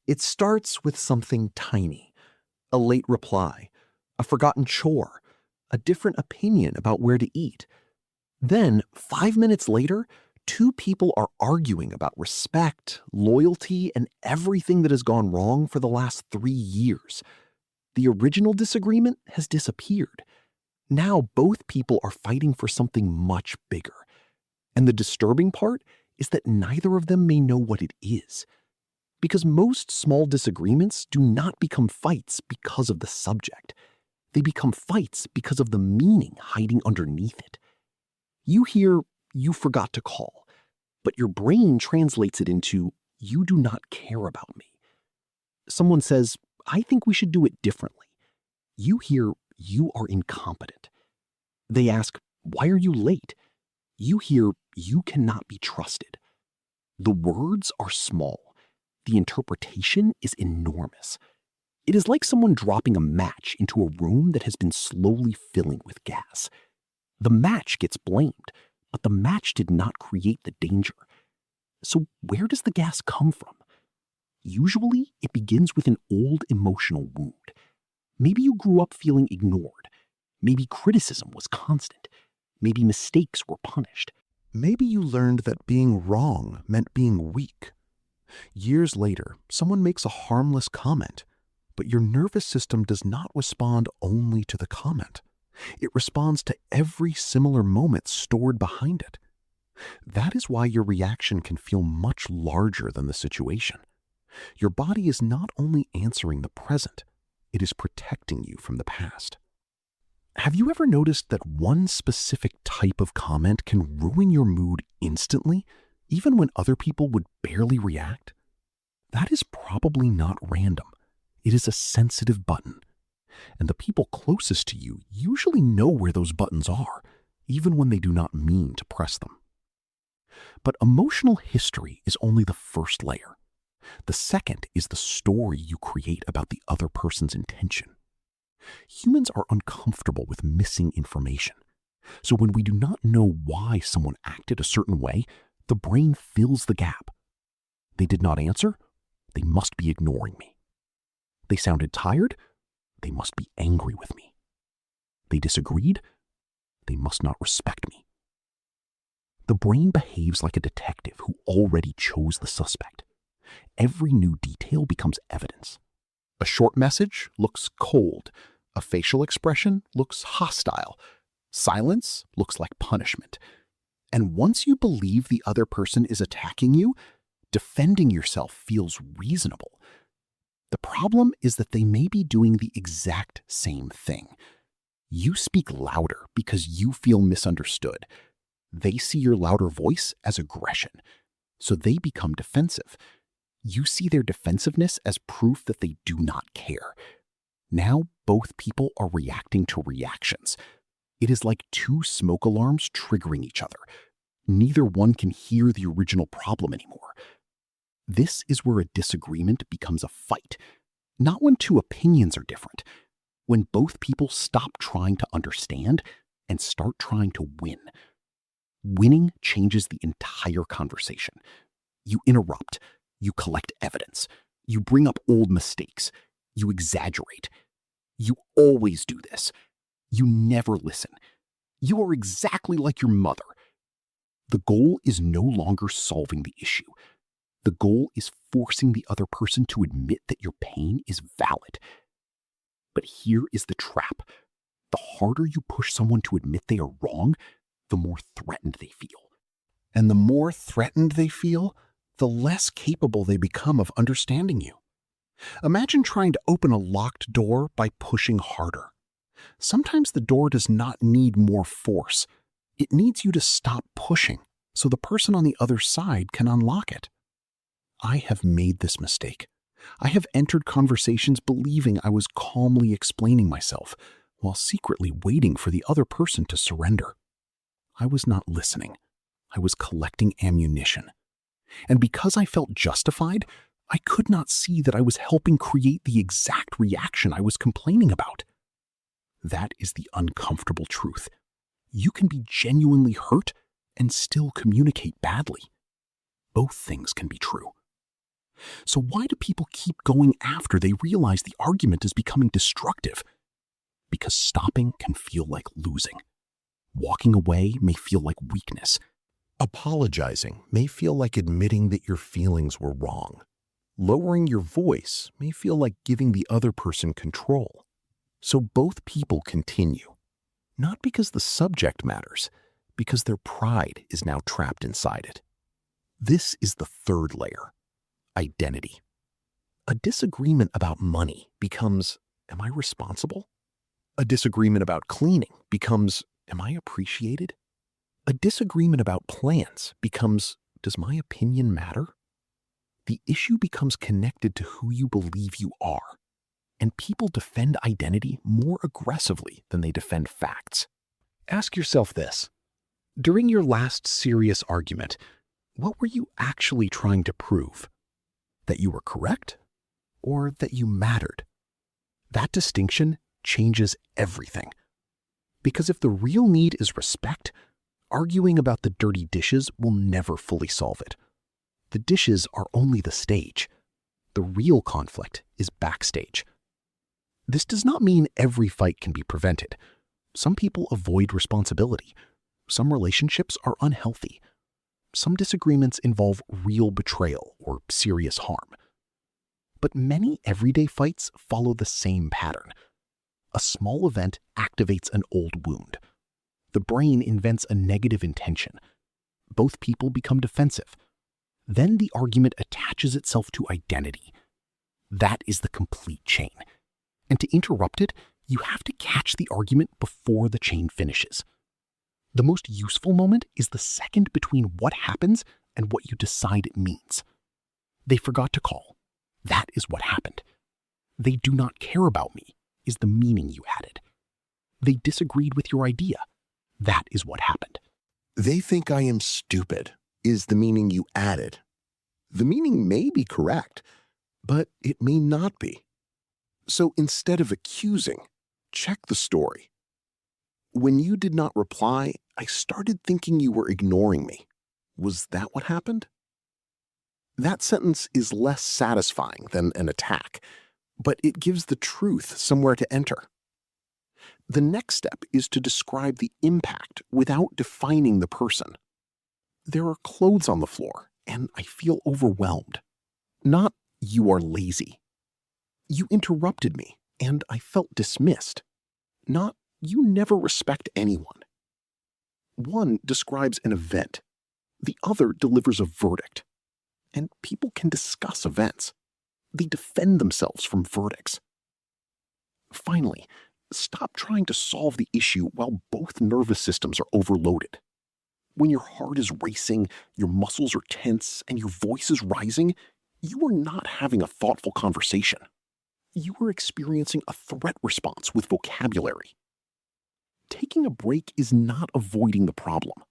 It starts with something tiny, a late reply, a forgotten chore, a different opinion about where to eat. Then, 5 minutes later, two people are arguing about respect, loyalty, and everything that has gone wrong for the last 3 years. The original disagreement has disappeared. Now both people are fighting for something much bigger. And the disturbing part is that neither of them may know what it is. Because most small disagreements do not become fights because of the subject. They become fights because of the meaning hiding underneath it. You hear, "You forgot to call," but your brain translates it into, "You do not care about me." Someone says, "I think we should do it differently." You hear, "You are incompetent." They ask, "Why are you late?" You hear, "You cannot be trusted." The words are small. The interpretation is enormous. It is like someone dropping a match into a room that has been slowly filling with gas. The match gets blamed, but the match did not create the danger. So where does the gas come from? Usually, it begins with an old emotional wound. Maybe you grew up feeling ignored. Maybe criticism was constant. Maybe mistakes were punished. Maybe you learned that being wrong meant being weak. Years later, someone makes a harmless comment, but your nervous system does not respond only to the comment. It responds to every similar moment stored behind it. That is why your reaction can feel much larger than the situation. Your body is not only answering the present, it is protecting you from the past. Have you ever noticed that one specific type of comment can ruin your mood instantly, even when other people would barely react? That is probably not random. It is a sensitive button. And the people closest to you usually know where those buttons are, even when they do not mean to press them. But emotional history is only the first layer. The second is the story you create about the other person's intention. Humans are uncomfortable with missing information. So when we do not know why someone acted a certain way, the brain fills the gap. They did not answer? They must be ignoring me. They sounded tired? They must be angry with me. They disagreed? They must not respect me. The brain behaves like a detective who already chose the suspect. Every new detail becomes evidence. A short message looks cold. A facial expression looks hostile. Silence looks like punishment. And once you believe the other person is attacking you, defending yourself feels reasonable. The problem is that they may be doing the exact same thing. You speak louder because you feel misunderstood. They see your louder voice as aggression, so they become defensive. You see their defensiveness as proof that they do not care. Now both people are reacting to reactions. It is like two smoke alarms triggering each other. Neither one can hear the original problem anymore. This is where a disagreement becomes a fight, not when two opinions are different, when both people stop trying to understand and start trying to win. Winning changes the entire conversation. You interrupt, you collect evidence, you bring up old mistakes, you exaggerate. You always do this. You never listen. You are exactly like your mother. The goal is no longer solving the issue. The goal is forcing the other person to admit that your pain is valid. But here is the trap. The harder you push someone to admit they are wrong, the more threatened they feel. And the more threatened they feel, the less capable they become of understanding you. Imagine trying to open a locked door by pushing harder. Sometimes the door does not need more force. It needs you to stop pushing so the person on the other side can unlock it. I have made this mistake. I have entered conversations believing I was calmly explaining myself while secretly waiting for the other person to surrender. I was not listening. I was collecting ammunition. And because I felt justified, I could not see that I was helping create the exact reaction I was complaining about. That is the uncomfortable truth. You can be genuinely hurt and still communicate badly. Both things can be true. So why do people keep going after they realize the argument is becoming destructive? Because stopping can feel like losing. Walking away may feel like weakness. Apologizing may feel like admitting that your feelings were wrong. Lowering your voice may feel like giving the other person control. So both people continue, not because the subject matters, because their pride is now trapped inside it. This is the third layer, identity. A disagreement about money becomes, am I responsible? A disagreement about cleaning becomes, am I appreciated? A disagreement about plans becomes, does my opinion matter? The issue becomes connected to who you believe you are, and people defend identity more aggressively than they defend facts. Ask yourself this. During your last serious argument, what were you actually trying to prove? That you were correct? Or that you mattered? That distinction changes everything. Because if the real need is respect, arguing about the dirty dishes will never fully solve it. The dishes are only the stage. The real conflict is backstage. This does not mean every fight can be prevented. Some people avoid responsibility. Some relationships are unhealthy. Some disagreements involve real betrayal or serious harm. But many everyday fights follow the same pattern. A small event activates an old wound. The brain invents a negative intention. Both people become defensive. Then the argument attaches itself to identity. That is the complete chain. And to interrupt it, you have to catch the argument before the chain finishes. The most useful moment is the second between what happens and what you decide it means. They forgot to call. That is what happened. They do not care about me is the meaning you added. They disagreed with your idea. That is what happened. They think I am stupid is the meaning you added. The meaning may be correct, but it may not be. So instead of accusing, check the story. When you did not reply, I started thinking you were ignoring me. Was that what happened? That sentence is less satisfying than an attack, but it gives the truth somewhere to enter. The next step is to describe the impact without defining the person. There are clothes on the floor, and I feel overwhelmed. Not, you are lazy. You interrupted me, and I felt dismissed. Not, you never respect anyone. One describes an event. The other delivers a verdict. And people can discuss events. They defend themselves from verdicts. Finally, stop trying to solve the issue while both nervous systems are overloaded. When your heart is racing, your muscles are tense, and your voice is rising, you are not having a thoughtful conversation. You are experiencing a threat response with vocabulary. Taking a break is not avoiding the problem.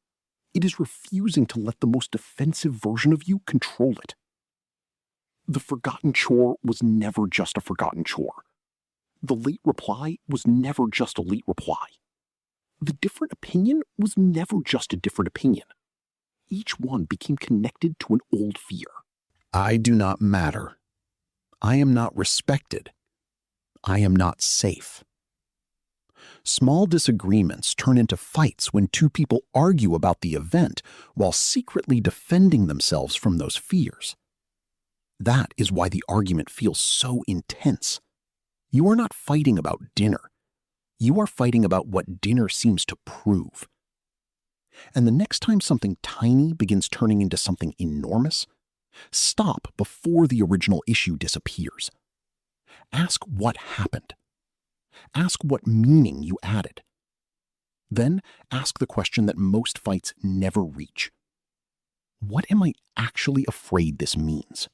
It is refusing to let the most defensive version of you control it. The forgotten chore was never just a forgotten chore. The late reply was never just a late reply. The different opinion was never just a different opinion. Each one became connected to an old fear. I do not matter. I am not respected. I am not safe. Small disagreements turn into fights when two people argue about the event while secretly defending themselves from those fears. That is why the argument feels so intense. You are not fighting about dinner. You are fighting about what dinner seems to prove. And the next time something tiny begins turning into something enormous, stop before the original issue disappears. Ask what happened. Ask what meaning you added. Then ask the question that most fights never reach. What am I actually afraid this means?